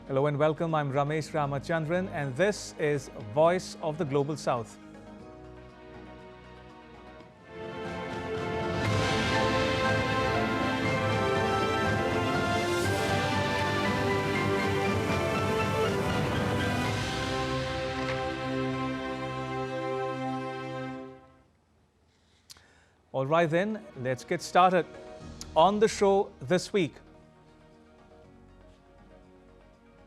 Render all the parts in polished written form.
Hello and welcome. I'm Ramesh Ramachandran and this is Voice of the Global South. All right then, let's get started. On the show this week,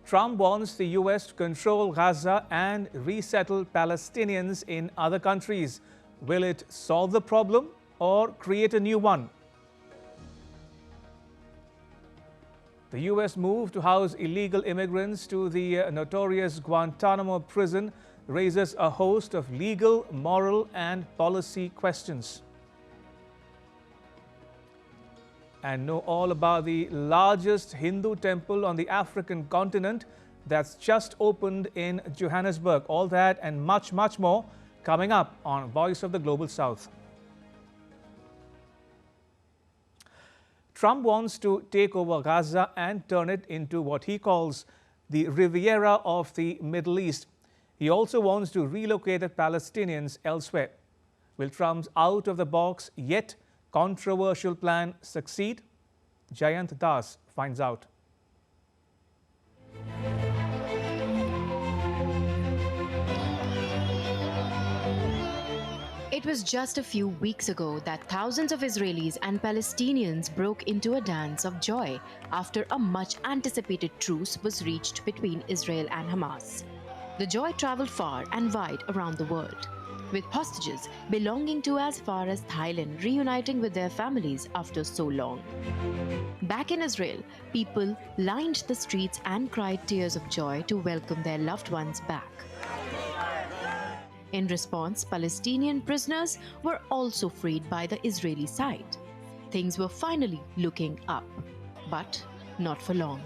Trump wants the US to control Gaza and resettle Palestinians in other countries. Will it solve the problem or create a new one? The US move to house illegal immigrants to the notorious Guantanamo prison raises a host of legal, moral, and policy questions. And know all about the largest Hindu temple on the African continent that's just opened in Johannesburg. All that and much, much more coming up on Voice of the Global South. Trump wants to take over Gaza and turn it into what he calls the Riviera of the Middle East. He also wants to relocate the Palestinians elsewhere. Will Trump's out-of-the-box yet controversial plan succeed? Jayant Das finds out. It was just a few weeks ago that thousands of Israelis and Palestinians broke into a dance of joy after a much-anticipated truce was reached between Israel and Hamas. The joy traveled far and wide around the world, with hostages belonging to as far as Thailand reuniting with their families after so long. Back in Israel, people lined the streets and cried tears of joy to welcome their loved ones back. In response, Palestinian prisoners were also freed by the Israeli side. Things were finally looking up, but not for long.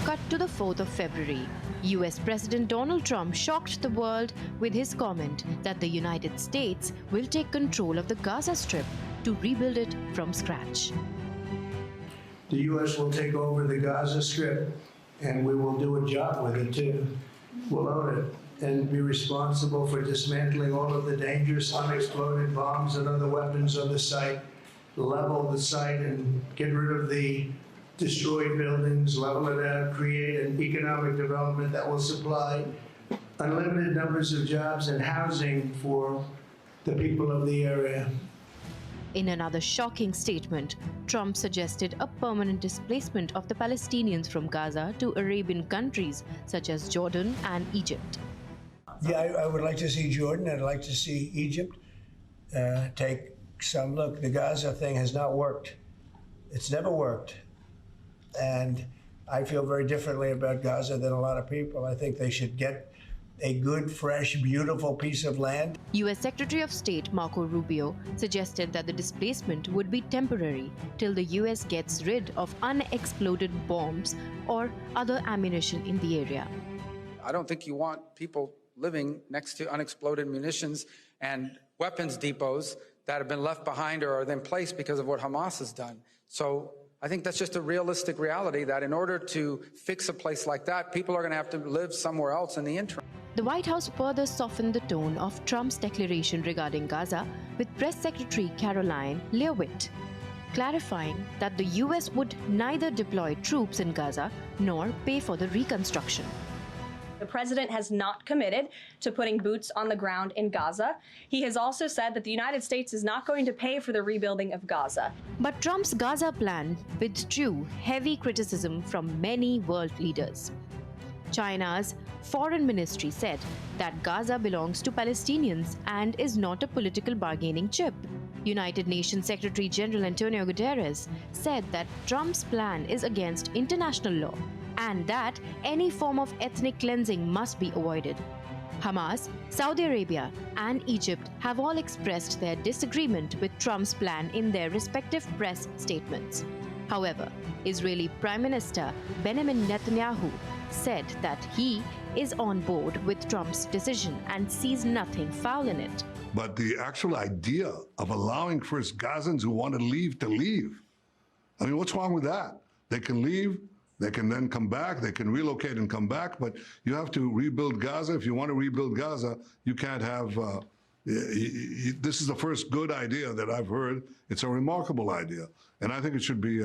Cut to the 4th of February. US President Donald Trump shocked the world with his comment that the United States will take control of the Gaza Strip to rebuild it from scratch. The U.S. will take over the Gaza Strip, and we will do a job with it, too. We'll own it and be responsible for dismantling all of the dangerous unexploded bombs and other weapons on the site, level the site and get rid of the destroyed buildings, level it out, create an economic development that will supply unlimited numbers of jobs and housing for the people of the area. In another shocking statement, Trump suggested a permanent displacement of the Palestinians from Gaza to Arabian countries such as Jordan and Egypt. Yeah, I would like to see Jordan. I'd like to see Egypt take some look. The Gaza thing has not worked. It's never worked. And I feel very differently about Gaza than a lot of people. I think they should get a good, fresh, beautiful piece of land. US Secretary of State Marco Rubio suggested that the displacement would be temporary till the US gets rid of unexploded bombs or other ammunition in the area. I don't think you want people living next to unexploded munitions and weapons depots that have been left behind or are in place because of what Hamas has done. So I think that's just a realistic reality that in order to fix a place like that, people are going to have to live somewhere else in the interim. The White House further softened the tone of Trump's declaration regarding Gaza with Press Secretary Caroline Leavitt clarifying that the US would neither deploy troops in Gaza nor pay for the reconstruction. The president has not committed to putting boots on the ground in Gaza. He has also said that the United States is not going to pay for the rebuilding of Gaza. But Trump's Gaza plan withdrew heavy criticism from many world leaders. China's foreign ministry said that Gaza belongs to Palestinians and is not a political bargaining chip. United Nations Secretary General Antonio Guterres said that Trump's plan is against international law and that any form of ethnic cleansing must be avoided. Hamas, Saudi Arabia, and Egypt have all expressed their disagreement with Trump's plan in their respective press statements. However, Israeli Prime Minister Benjamin Netanyahu said that he is on board with Trump's decision and sees nothing foul in it. But the actual idea of allowing first Gazans who want to leave, I mean, what's wrong with that? They can leave, they can then come back, they can relocate and come back, but you have to rebuild Gaza. If you want to rebuild Gaza, you can't have, this is the first good idea that I've heard. It's a remarkable idea. And I think it should be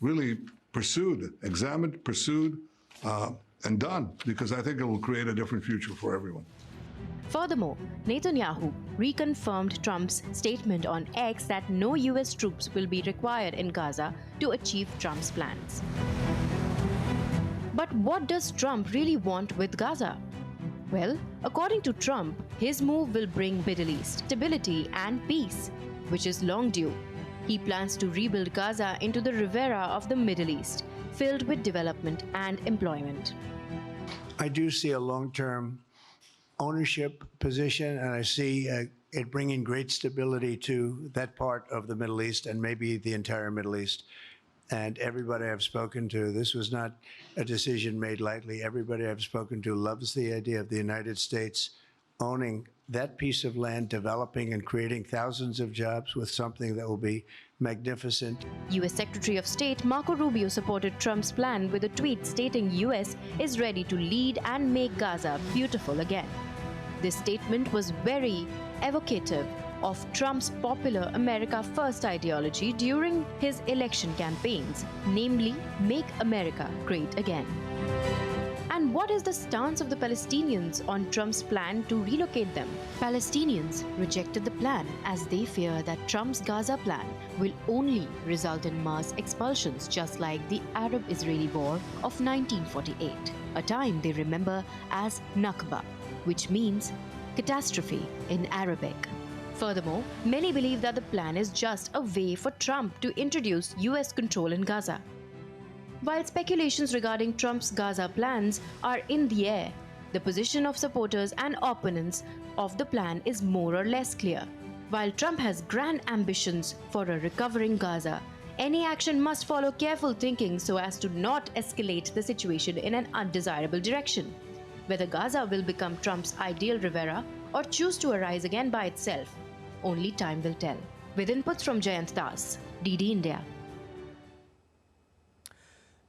really pursued, examined, pursued, and done, because I think it will create a different future for everyone. Furthermore, Netanyahu reconfirmed Trump's statement on X that no US troops will be required in Gaza to achieve Trump's plans. But what does Trump really want with Gaza? Well, according to Trump, his move will bring Middle East stability and peace, which is long due. He plans to rebuild Gaza into the Riviera of the Middle East, filled with development and employment. I do see a long-term ownership position, and I see it bringing great stability to that part of the Middle East and maybe the entire Middle East. And everybody I've spoken to, this was not a decision made lightly. Everybody I've spoken to loves the idea of the United States owning that piece of land, developing and creating thousands of jobs with something that will be magnificent. US Secretary of State Marco Rubio supported Trump's plan with a tweet stating US is ready to lead and make Gaza beautiful again. This statement was very evocative of Trump's popular America First ideology during his election campaigns, namely, Make America Great Again. And what is the stance of the Palestinians on Trump's plan to relocate them? Palestinians rejected the plan as they fear that Trump's Gaza plan will only result in mass expulsions, just like the Arab-Israeli War of 1948, a time they remember as Nakba, which means catastrophe in Arabic. Furthermore, many believe that the plan is just a way for Trump to introduce US control in Gaza. While speculations regarding Trump's Gaza plans are in the air, the position of supporters and opponents of the plan is more or less clear. While Trump has grand ambitions for a recovering Gaza, any action must follow careful thinking so as to not escalate the situation in an undesirable direction. Whether Gaza will become Trump's ideal Riviera or choose to arise again by itself, only time will tell. With inputs from Jayant Das, DD India.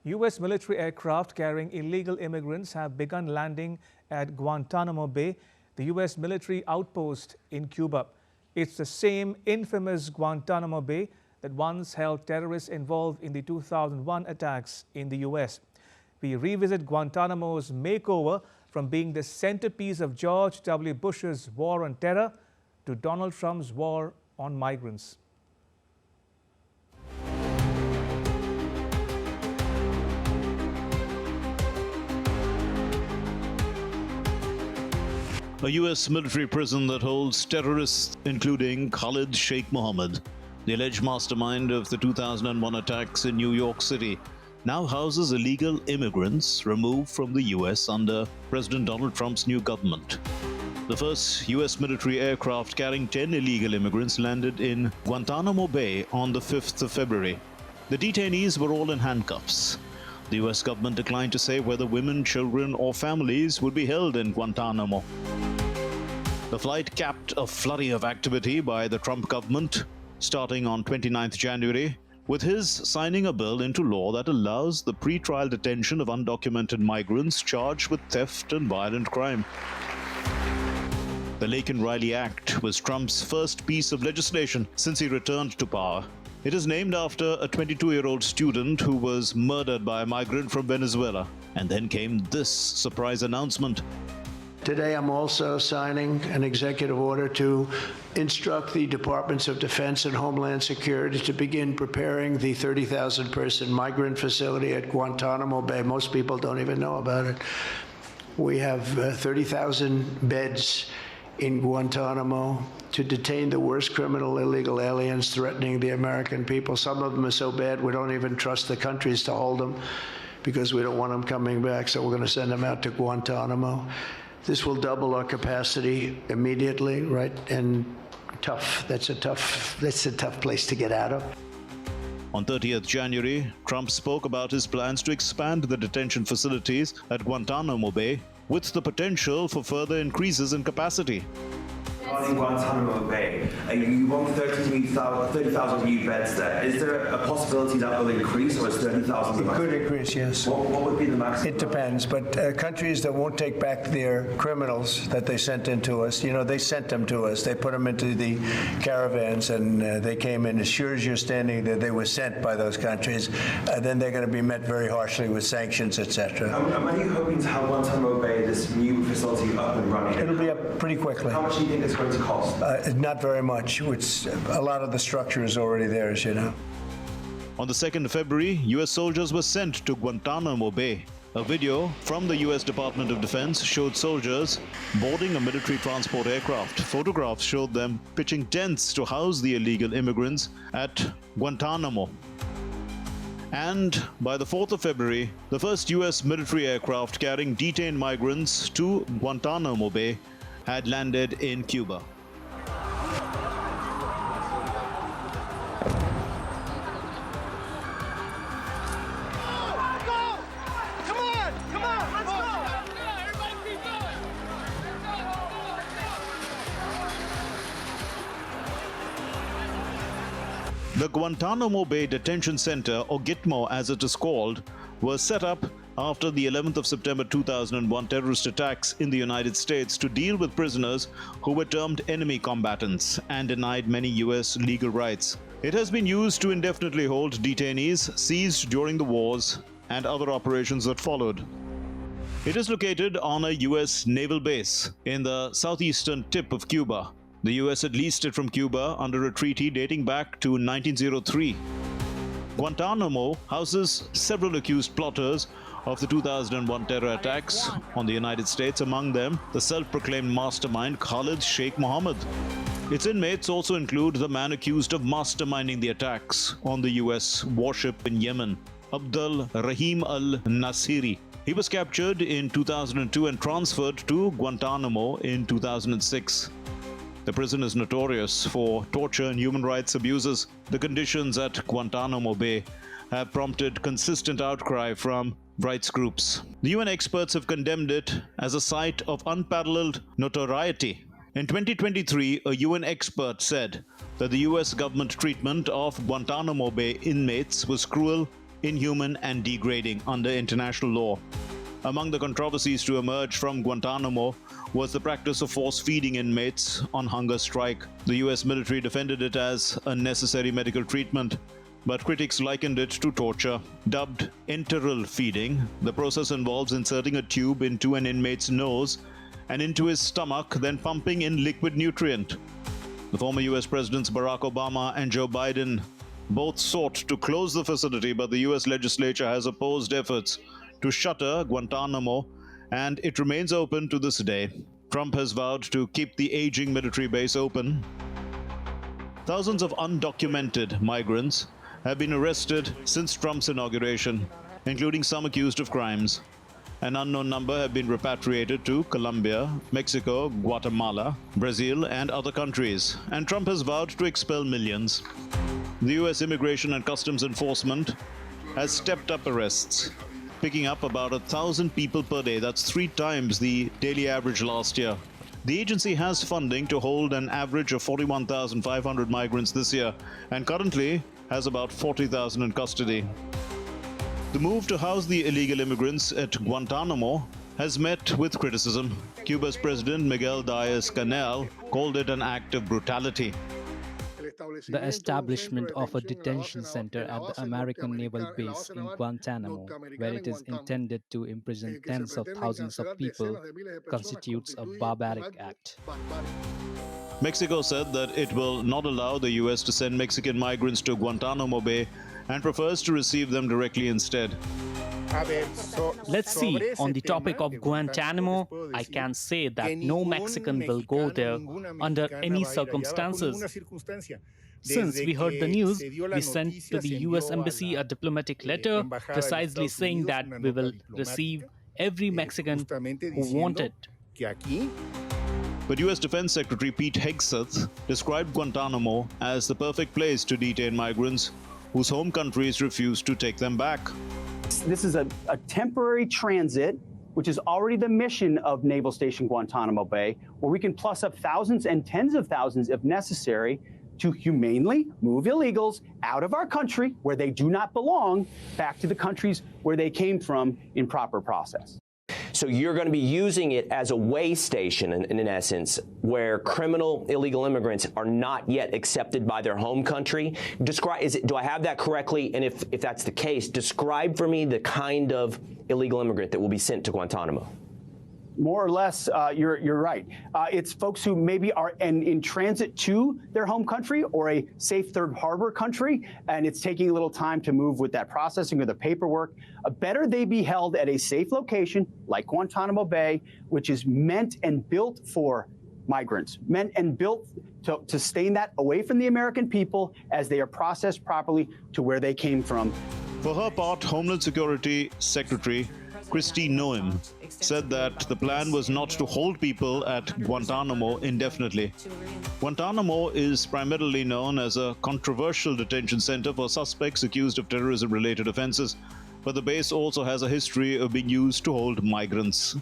U.S. military aircraft carrying illegal immigrants have begun landing at Guantanamo Bay, the U.S. military outpost in Cuba. It's the same infamous Guantanamo Bay that once held terrorists involved in the 2001 attacks in the U.S. We revisit Guantanamo's makeover from being the centerpiece of George W. Bush's war on terror to Donald Trump's war on migrants. A U.S. military prison that holds terrorists including Khalid Sheikh Mohammed, the alleged mastermind of the 2001 attacks in New York City, now houses illegal immigrants removed from the U.S. under President Donald Trump's new government. The first U.S. military aircraft carrying 10 illegal immigrants landed in Guantanamo Bay on the 5th of February. The detainees were all in handcuffs. The U.S. government declined to say whether women, children, or families would be held in Guantanamo. The flight capped a flurry of activity by the Trump government, starting on 29th January, with his signing a bill into law that allows the pre-trial detention of undocumented migrants charged with theft and violent crime. The Laken Riley Act was Trump's first piece of legislation since he returned to power. It is named after a 22-year-old student who was murdered by a migrant from Venezuela. And then came this surprise announcement. Today, I'm also signing an executive order to instruct the Departments of Defense and Homeland Security to begin preparing the 30,000-person migrant facility at Guantanamo Bay. Most people don't even know about it. We have 30,000 beds in Guantanamo to detain the worst criminal illegal aliens threatening the American people. Some of them are so bad we don't even trust the countries to hold them because we don't want them coming back, so we're going to send them out to Guantanamo. This will double our capacity immediately, right? And that's a tough place to get out of. On 30th January, Trump spoke about his plans to expand the detention facilities at Guantanamo Bay with the potential for further increases in capacity. Regarding Guantanamo Bay, you want 30,000 new beds there. Is there a possibility that will increase, or is 30,000? It could increase, yes. What would be the maximum? It depends, but countries that won't take back their criminals that they sent into us, you know, they sent them to us. They put them into the caravans, and they came in. As sure as you're standing there, they were sent by those countries. Then they're going to be met very harshly with sanctions, etc. And when are you hoping to have Guantanamo Bay, this new facility, up and running? It'll be up pretty quickly. How much do you think it's going to cost? Not very much. A lot of the structure is already there, as you know. On the 2nd of February, US soldiers were sent to Guantanamo Bay. A video from the US Department of Defense showed soldiers boarding a military transport aircraft. Photographs showed them pitching tents to house the illegal immigrants at Guantanamo. And by the 4th of February, the first US military aircraft carrying detained migrants to Guantanamo Bay had landed in Cuba. The Guantanamo Bay Detention Center, or Gitmo as it is called, was set up after the 11th of September 2001 terrorist attacks in the United States to deal with prisoners who were termed enemy combatants and denied many US legal rights. It has been used to indefinitely hold detainees seized during the wars and other operations that followed. It is located on a US naval base in the southeastern tip of Cuba. The US had leased it from Cuba under a treaty dating back to 1903. Guantanamo houses several accused plotters of the 2001 terror attacks on the United States, among them the self-proclaimed mastermind Khalid Sheikh Mohammed. Its inmates also include the man accused of masterminding the attacks on the US warship in Yemen, Abdul Rahim al-Nasiri. He was captured in 2002 and transferred to Guantanamo in 2006. The prison is notorious for torture and human rights abuses. The conditions at Guantanamo Bay have prompted consistent outcry from rights groups. The UN experts have condemned it as a site of unparalleled notoriety. In 2023, a UN expert said that the US government treatment of Guantanamo Bay inmates was cruel, inhuman, and degrading under international law. Among the controversies to emerge from Guantanamo was the practice of force-feeding inmates on hunger strike. The US military defended it as a necessary medical treatment, but critics likened it to torture. Dubbed enteral feeding, the process involves inserting a tube into an inmate's nose and into his stomach, then pumping in liquid nutrient. The former US Presidents Barack Obama and Joe Biden both sought to close the facility, but the US legislature has opposed efforts to shutter Guantanamo, and it remains open to this day. Trump has vowed to keep the aging military base open. Thousands of undocumented migrants have been arrested since Trump's inauguration, including some accused of crimes. An unknown number have been repatriated to Colombia, Mexico, Guatemala, Brazil, and other countries, and Trump has vowed to expel millions. The US Immigration and Customs Enforcement has stepped up arrests, picking up about 1,000 people per day. That's 3 times the daily average last year. The agency has funding to hold an average of 41,500 migrants this year, and currently has about 40,000 in custody. The move to house the illegal immigrants at Guantanamo has met with criticism. Cuba's President Miguel Díaz-Canel called it an act of brutality. The establishment of a detention center at the American naval base in Guantanamo, where it is intended to imprison tens of thousands of people, constitutes a barbaric act. Mexico said that it will not allow the US to send Mexican migrants to Guantanamo Bay and prefers to receive them directly instead. Let's see, on the topic of Guantanamo, I can say that no Mexican will go there under any circumstances. Since we heard the news, we sent to the US Embassy a diplomatic letter precisely saying that we will receive every Mexican who wanted. But US Defense Secretary Pete Hegseth described Guantanamo as the perfect place to detain migrants whose home countries refuse to take them back. This is a temporary transit which is already the mission of Naval Station Guantanamo Bay, where we can plus up thousands and tens of thousands if necessary to humanely move illegals out of our country where they do not belong back to the countries where they came from in proper process. So you're going to be using it as a way station, in essence, where criminal illegal immigrants are not yet accepted by their home country. Do I have that correctly? And if that's the case, describe for me the kind of illegal immigrant that will be sent to Guantanamo. More or less, you're right. It's folks who maybe are in transit to their home country or a safe third harbor country, and it's taking a little time to move with that processing or the paperwork. Better they be held at a safe location like Guantanamo Bay, which is meant and built for migrants, meant and built to sustain that away from the American people as they are processed properly to where they came from. For her part, Homeland Security Secretary Kristi Noem said that the plan was not to hold people at Guantanamo indefinitely. Guantanamo is primarily known as a controversial detention center for suspects accused of terrorism-related offenses, but the base also has a history of being used to hold migrants.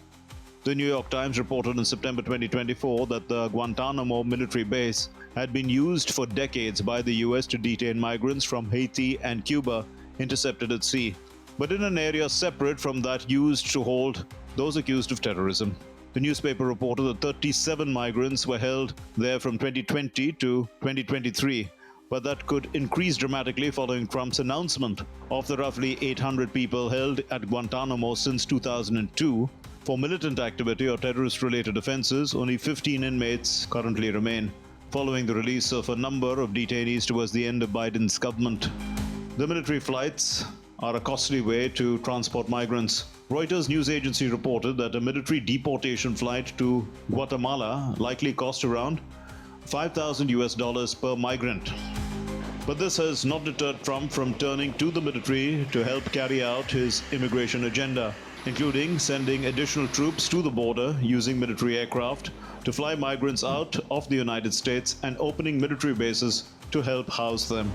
The New York Times reported in September 2024 that the Guantanamo military base had been used for decades by the US to detain migrants from Haiti and Cuba intercepted at sea, but in an area separate from that used to hold those accused of terrorism. The newspaper reported that 37 migrants were held there from 2020 to 2023, but that could increase dramatically following Trump's announcement of the roughly 800 people held at Guantanamo since 2002. For militant activity or terrorist-related offenses, only 15 inmates currently remain, following the release of a number of detainees towards the end of Biden's government. The military flights are a costly way to transport migrants. Reuters news agency reported that a military deportation flight to Guatemala likely cost around $5,000 per migrant. But this has not deterred Trump from turning to the military to help carry out his immigration agenda, including sending additional troops to the border using military aircraft to fly migrants out of the United States and opening military bases to help house them.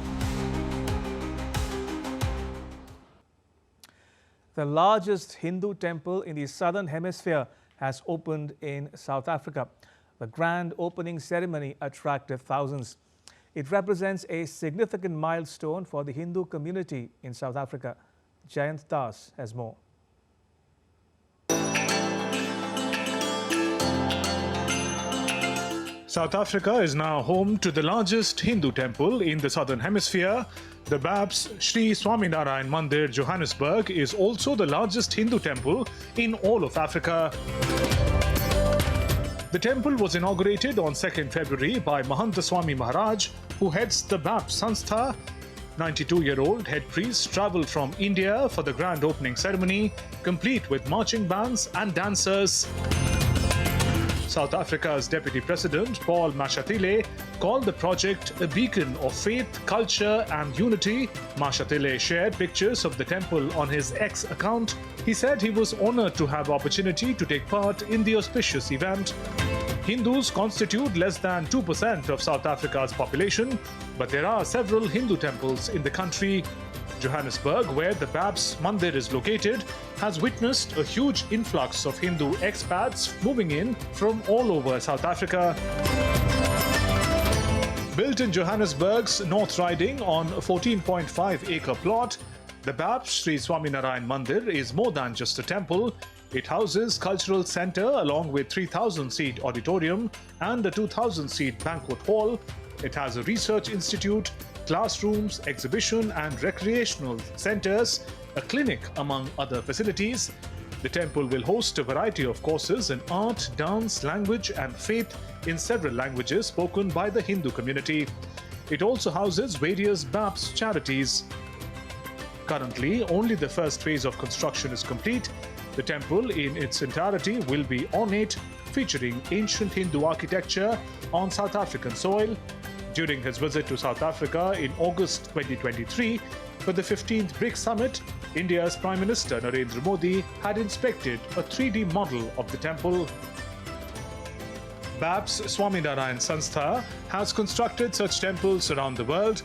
The largest Hindu temple in the southern hemisphere has opened in South Africa. The grand opening ceremony attracted thousands. It represents a significant milestone for the Hindu community in South Africa. Jayant Das has more. South Africa is now home to the largest Hindu temple in the southern hemisphere. The BAP's Sri Swaminarayan Mandir, Johannesburg, is also the largest Hindu temple in all of Africa. The temple was inaugurated on 2nd February by Mahanta Swami Maharaj, who heads the BAP Sanstha. 92-year-old head priest travelled from India for the grand opening ceremony, complete with marching bands and dancers. South Africa's Deputy President, Paul Mashatile, called the project a beacon of faith, culture and unity. Mashatile shared pictures of the temple on his X account. He said he was honoured to have opportunity to take part in the auspicious event. Hindus constitute less than 2% of South Africa's population, but there are several Hindu temples in the country. Johannesburg, where the BAP's Mandir is located, has witnessed a huge influx of Hindu expats moving in from all over South Africa. Built in Johannesburg's North Riding on a 14.5-acre plot, the BAP's Sri Swaminarayan Mandir is more than just a temple. It houses cultural centre along with 3,000-seat auditorium and a 2,000-seat banquet hall. It has a research institute, classrooms, exhibition and recreational centres, a clinic among other facilities. The temple will host a variety of courses in art, dance, language and faith in several languages spoken by the Hindu community. It also houses various BAP's charities. Currently, only the first phase of construction is complete. The temple in its entirety will be ornate, featuring ancient Hindu architecture on South African soil. During his visit to South Africa in August 2023 for the 15th BRICS Summit, India's Prime Minister Narendra Modi had inspected a 3D model of the temple. BAP's Swaminarayan Sanstha has constructed such temples around the world.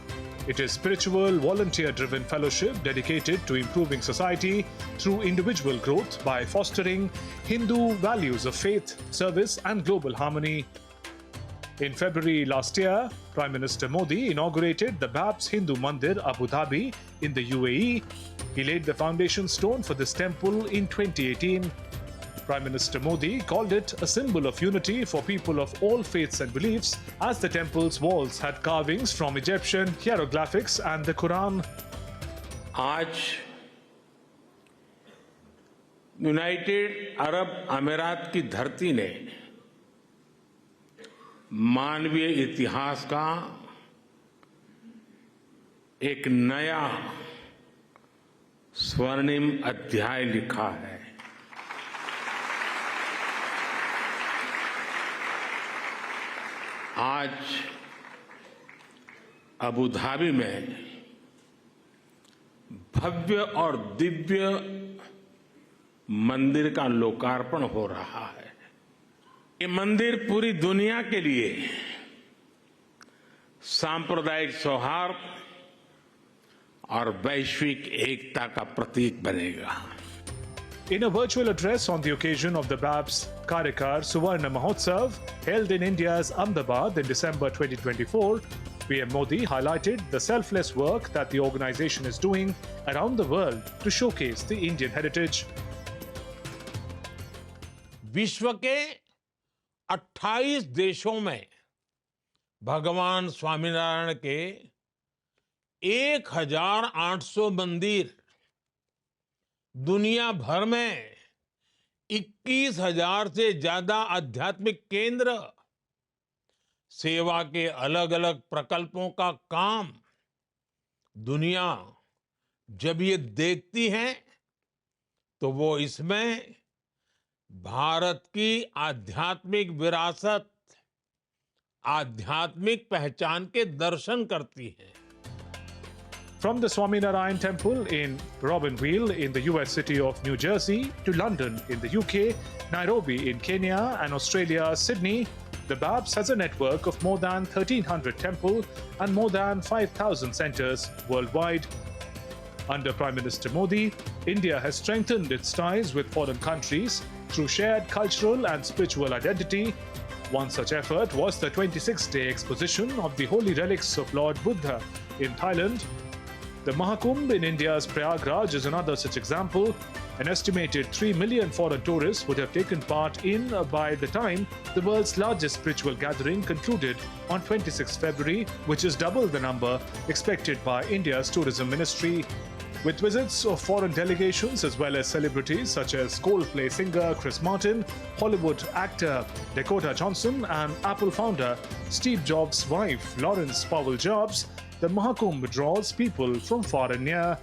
It is spiritual, volunteer-driven fellowship dedicated to improving society through individual growth by fostering Hindu values of faith, service and global harmony. In February last year, Prime Minister Modi inaugurated the Babs Hindu Mandir, Abu Dhabi in the UAE. He laid the foundation stone for this temple in 2018. Prime Minister Modi called it a symbol of unity for people of all faiths and beliefs, as the temple's walls had carvings from Egyptian hieroglyphics and the Quran. आज United Arab अमीरात की धरती ने मानवीय इतिहास का एक नया स्वर्णिम अध्याय लिखा है। आज अबू धाबी में भव्य और दिव्य मंदिर का लोकार्पण हो रहा है। ये मंदिर पूरी दुनिया के लिए सांप्रदायिक सौहार्द और वैश्विक एकता का प्रतीक बनेगा। In a virtual address on the occasion of the Babs Karikar Suvarna Mahotsav held in India's Ahmedabad in December 2024, PM Modi highlighted the selfless work that the organization is doing around the world to showcase the Indian heritage. विश्व के 28 देशों में भगवान स्वामीनारायण के 1800 मंदिर, दुनिया भर में 21,000 से ज्यादा आध्यात्मिक केंद्र, सेवा के अलग अलग प्रकल्पों का काम, दुनिया जब ये देखती है तो वो इसमें भारत की आध्यात्मिक विरासत, आध्यात्मिक पहचान के दर्शन करती है। From the Swaminarayan Temple in Robinville in the US city of New Jersey to London in the UK, Nairobi in Kenya and Australia's Sydney, the Babs has a network of more than 1,300 temples and more than 5,000 centers worldwide. Under Prime Minister Modi, India has strengthened its ties with foreign countries through shared cultural and spiritual identity. One such effort was the 26-day exposition of the holy relics of Lord Buddha in Thailand. The Mahakumbh in India's Prayagraj is another such example. An estimated 3 million foreign tourists would have taken part in by the time the world's largest spiritual gathering concluded on 26 February, which is double the number expected by India's tourism ministry. With visits of foreign delegations as well as celebrities such as Coldplay singer Chris Martin, Hollywood actor Dakota Johnson and Apple founder Steve Jobs' wife Lawrence Powell Jobs, the Mahakumbh draws people from far and near.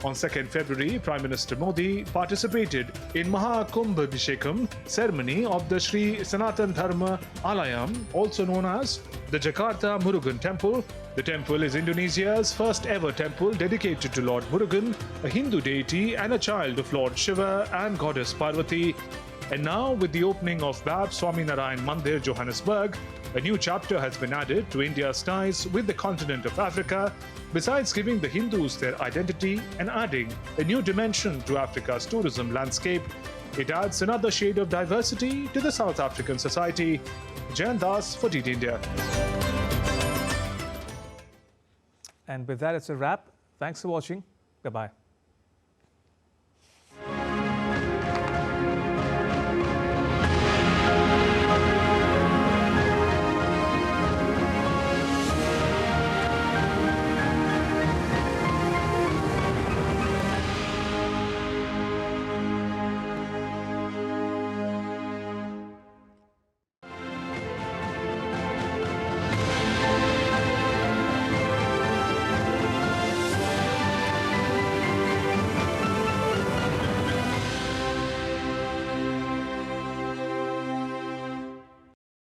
On 2nd February, Prime Minister Modi participated in Mahakumbh Abhishekam ceremony of the Sri Sanatan Dharma Alayam, also known as the Jakarta Murugan Temple. The temple is Indonesia's first ever temple dedicated to Lord Murugan, a Hindu deity and a child of Lord Shiva and Goddess Parvati. And now, with the opening of Babs Swaminarayan Mandir, Johannesburg, a new chapter has been added to India's ties with the continent of Africa, besides giving the Hindus their identity and adding a new dimension to Africa's tourism landscape. It adds another shade of diversity to the South African society. Jayan Das for DD India. And with that, it's a wrap. Thanks for watching. Goodbye.